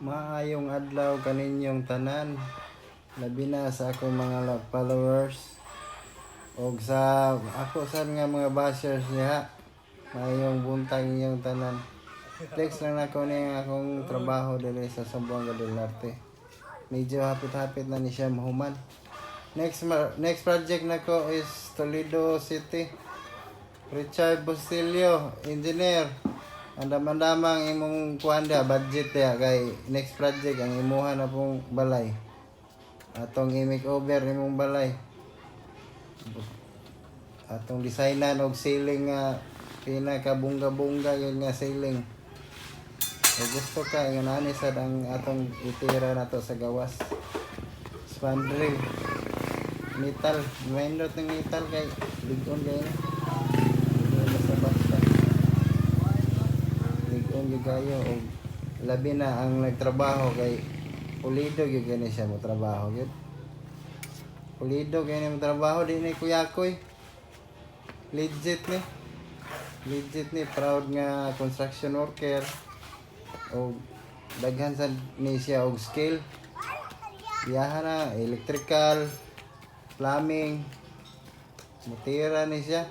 Maayong adlaw kaninyong tanan. Labi na sa akong mga followers. O sa ako sa nga mga bashers niya. Maayong buntag ninyong tanan. Text lang ako niya akong trabaho dili sa Zamboanga del Norte. Medyo hapit-hapit na ni siya mahuman. Next project nako is Toledo City. Richard Bustillo, engineer. Andam-andamang imong kuanda budget ya kay next project ang imuha na pong balay. Atong i-makeover imong balay. Atong designan og ceiling nga pinakabungga-bungga yun nga ceiling. Kung gusto ka nga nani sad ang atong itira nato sa gawas. Spandrel metal, mindot ng metal kay ligon kay basta-basta. Ligon gyud kayo og labi na ang nagtrabaho kay pulido gyud gani siya mo trabaho gyud. Pulido kay mo trabaho di ni kuyakoy. Legit ni proud nga construction worker og daghan sa ni siya og skill. Biyaha na electrical, plumbing, mutira ni siya.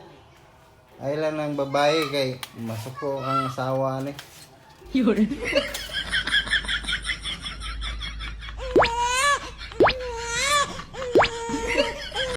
Ay lang ng babae kay masuko ang asawa ni. Yun.